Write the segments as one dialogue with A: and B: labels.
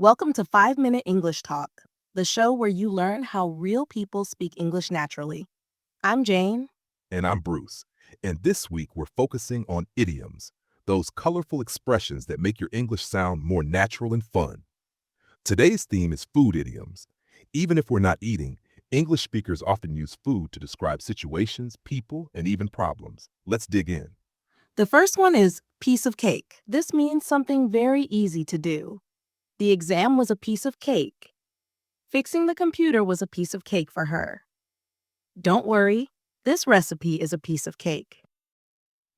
A: Welcome to 5 Minute English Talk, the show where you learn how real people speak English naturally. I'm Jane.
B: And I'm Bruce. And this week we're focusing on idioms, those colorful expressions that make your English sound more natural and fun. Today's theme is food idioms. Even if we're not eating, English speakers often use food to describe situations, people, and even problems. Let's dig in.
A: The first one is piece of cake. This means something very easy to do. The exam was a piece of cake. Fixing the computer was a piece of cake for her. Don't worry, this recipe is a piece of cake.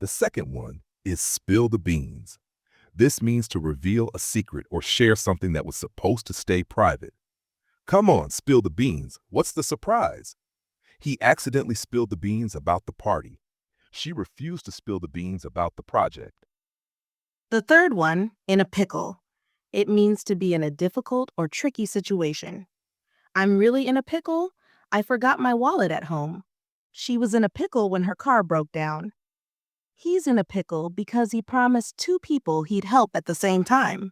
B: The second one is spill the beans. This means to reveal a secret or share something that was supposed to stay private. Come on, spill the beans. What's the surprise? He accidentally spilled the beans about the party. She refused to spill the beans about the project.
A: The third one, in a pickle. It means to be in a difficult or tricky situation. I'm really in a pickle. I forgot my wallet at home. She was in a pickle when her car broke down. He's in a pickle because he promised two people he'd help at the same time.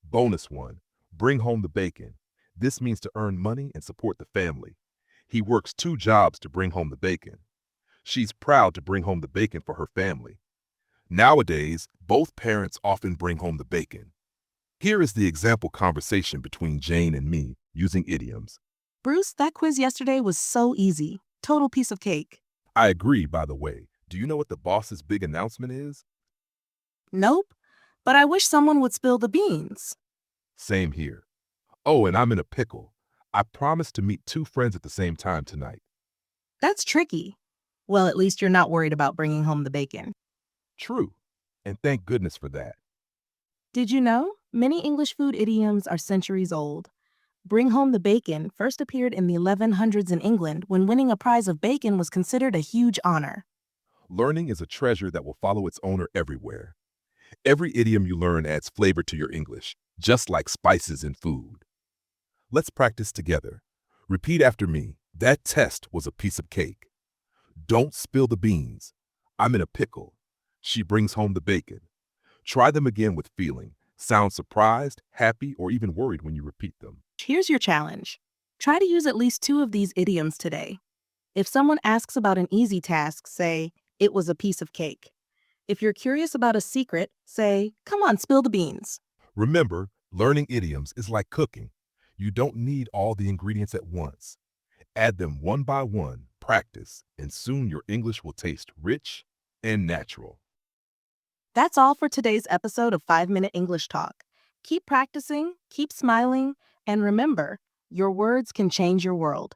B: Bonus one, bring home the bacon. This means to earn money and support the family. He works two jobs to bring home the bacon. She's proud to bring home the bacon for her family. Nowadays, both parents often bring home the bacon. Here is the example conversation between Jane and me using idioms.
A: Bruce, that quiz yesterday was so easy. Total piece of cake.
B: I agree, by the way. Do you know what the boss's big announcement is?
A: Nope, but I wish someone would spill the beans.
B: Same here. Oh, and I'm in a pickle. I promised to meet two friends at the same time tonight.
A: That's tricky. Well, at least you're not worried about bringing home the bacon.
B: True. And thank goodness for that.
A: Did you know? Many English food idioms are centuries old. Bring home the bacon first appeared in the 1100s in England when winning a prize of bacon was considered a huge honor.
B: Learning is a treasure that will follow its owner everywhere. Every idiom you learn adds flavor to your English, just like spices in food. Let's practice together. Repeat after me. That test was a piece of cake. Don't spill the beans. I'm in a pickle. She brings home the bacon. Try them again with feeling. Sound surprised, happy, or even worried when you repeat them.
A: Here's your challenge. Try to use at least two of these idioms today. If someone asks about an easy task, say, it was a piece of cake. If you're curious about a secret, say, come on, spill the beans.
B: Remember, learning idioms is like cooking. You don't need all the ingredients at once. Add them one by one, practice, and soon your English will taste rich and natural.
A: That's all for today's episode of 5 Minute English Talk. Keep practicing, keep smiling, and remember, your words can change your world.